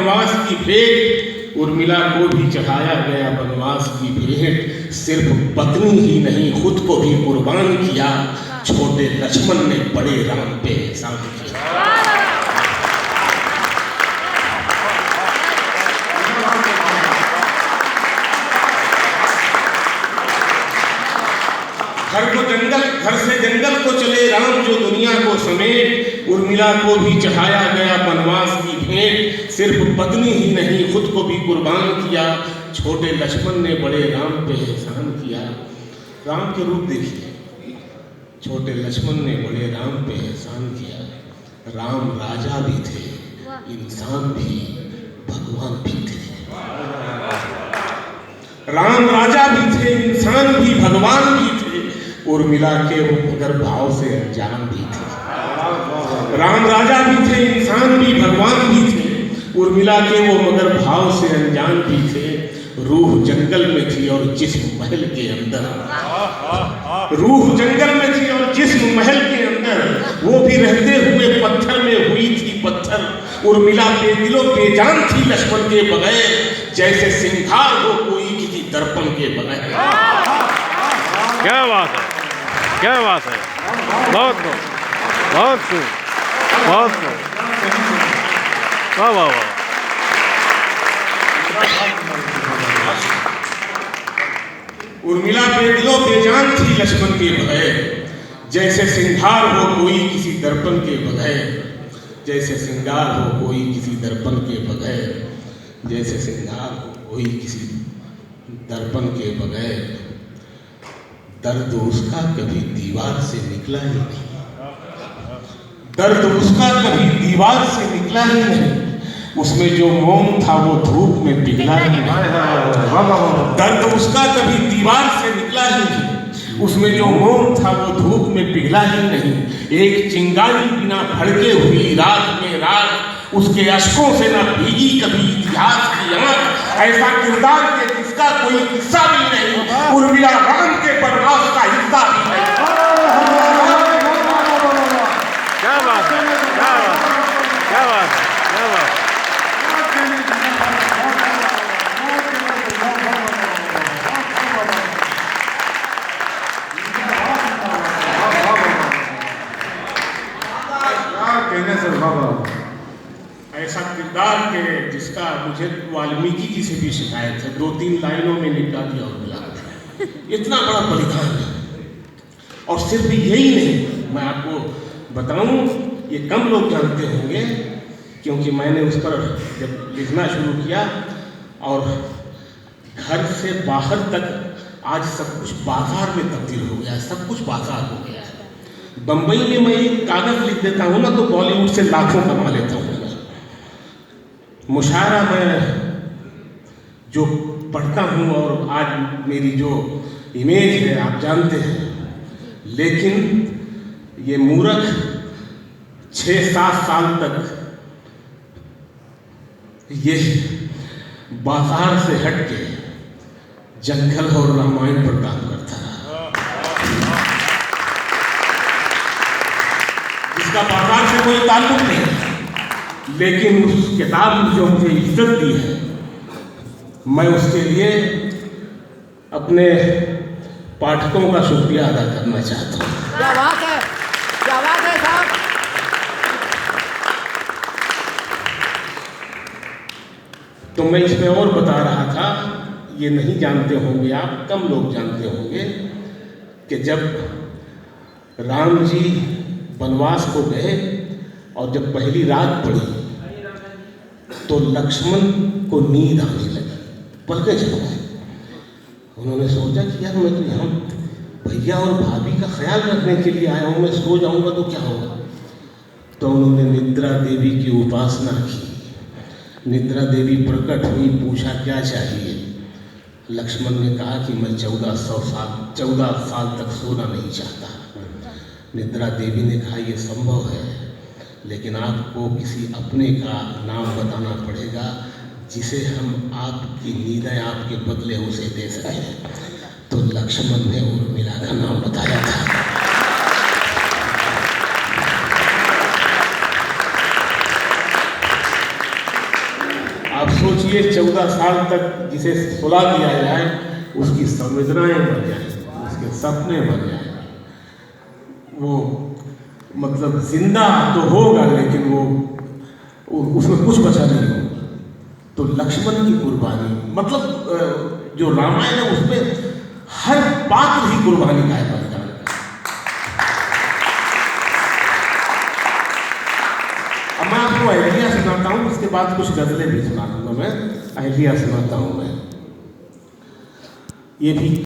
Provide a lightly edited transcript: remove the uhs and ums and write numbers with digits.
बनवास की भेंट, उर्मिला को भी चढ़ाया गया बनवास की भेंट। सिर्फ पत्नी ही नहीं खुद को भी कुर्बान किया, छोटे लक्ष्मण ने बड़े राम पे एहसान किया। घर से जंगल को चले राम जो दुनिया को समेट, उर्मिला को भी चढ़ाया गया बनवास की भेंट। सिर्फ पत्नी ही नहीं खुद को भी कुर्बान किया, छोटे लक्ष्मण ने बड़े राम पे एहसान किया। राम के रूप देखिए, छोटे लक्ष्मण ने बड़े राम पे एहसान किया। राम राजा भी थे, इंसान भी, भगवान भी थे। राम राजा भी थे, इंसान भी, भगवान भी थे। उर्मिला के वो मगर भाव से अनजान भी थे। राम राजा भी थे, इंसान भी, भगवान भी थे। उर्मिला के वो मगर भाव से अनजान भी थे। रूह जंगल में थी और जिस्म महल के अंदर, रूह जंगल में थी और जिस्म महल के अंदर। वो भी रहते हुए पत्थर में हुई थी पत्थर। उर्मिला बेदिलो बेजान थी लक्ष्मण के बगैर, जैसे सिंगार हो कोई किसी दर्पण के बगैर। क्या बात है, क्या बात है, बहुत खूब, बहुत खूब, बहुत खूब, वाह वाह वाह। उर्मिला बेदिलो बेजान थी लक्ष्मण के बगैर, जैसे सिंगार हो कोई किसी दर्पण के बगैर। जैसे सिंगार हो कोई किसी दर्पण के बगैर, जैसे सिंगार हो कोई किसी दर्पण के बगैर। दर्द उसका कभी दीवार से निकला ही नहीं, दर्द उसका कभी दीवार से निकला ही नहीं। उसमें जो मोम था वो धूप में पिघला ही नहीं। दर्द उसका कभी दीवार से निकला ही नहीं, उसमें जो मोम था वो धूप में पिघला ही नहीं। एक चिंगारी बिना भड़के हुई रात में रात, उसके अश्कों से न भीगी कभी इतिहास की आंख। ऐसा किरदार के जिसका कोई किस्सा भी नहीं, उर्मिला राम के बनवास का हिस्सा भी नहीं। क्या बात है, क्या बात है, क्या बात है, क्या बात है। ऐसा किरदार के जिसका मुझे वाल्मीकि जी से भी शिकायत है, 2-3 लाइनों में निपटा दिया उर्मिला। इतना बड़ा बलिदान है। और सिर्फ यही नहीं, मैं आपको बताऊं, ये कम लोग जानते होंगे, क्योंकि मैंने उस पर जब लिखना शुरू किया और घर से बाहर तक आज सब कुछ बाजार में तब्दील हो गया है, सब कुछ बाजार हो गया है। बम्बई में मैं एक कागज लिख देता हूँ ना तो बॉलीवुड से लाखों कमा लेता हूँ। मुशायरा मैं जो पढ़ता हूँ और आज मेरी जो इमेज है आप जानते हैं, लेकिन ये मूर्ख 6-7 साल तक ये बाजार से हट के जंगल और रामायण पर काम करता रहा, जिसका बाजार से कोई ताल्लुक नहीं। लेकिन उस किताब ने जो मुझे इज्जत दी है, मैं उसके लिए अपने पाठकों का शुक्रिया अदा करना चाहता हूँ। क्या बात है, क्या बात है साहब। तो मैं इसमें और बता रहा था, ये नहीं जानते होंगे आप, कम लोग जानते होंगे कि जब राम जी वनवास को गए और जब पहली रात पड़ी तो लक्ष्मण को नींद आने लगी, पलकें झपकाई। उन्होंने सोचा कि यार मैं तो यहाँ भैया और भाभी का ख्याल रखने के लिए आया हूँ, मैं सो जाऊँगा तो क्या होगा। तो उन्होंने निद्रा देवी की उपासना की। निद्रा देवी प्रकट हुई, पूछा क्या चाहिए। लक्ष्मण ने कहा कि मैं 14 साल तक सोना नहीं चाहता। निद्रा देवी ने कहा यह संभव है, लेकिन आपको किसी अपने का नाम बताना पड़ेगा जिसे हम आपकी नींदें आपके बदले उसे दे सकें। तो लक्ष्मण ने उर्मिला का नाम बताया था। आप सोचिए 14 साल तक जिसे सुला दिया जाए उसकी संवेदनाएं मर जाए, उसके सपने मर जाए, वो मतलब जिंदा तो होगा लेकिन वो उसमें कुछ बचा नहीं होगा। तो लक्ष्मण की कुर्बानी मतलब जो रामायण है उसमें हर पात्र ही कुर्बानी का है बलिदान। अब मैं आपको अहलिया सुनाता हूँ, उसके बाद कुछ गजलें भी सुना दूंगा। मैं अहलिया सुनाता हूँ मैं, ये भी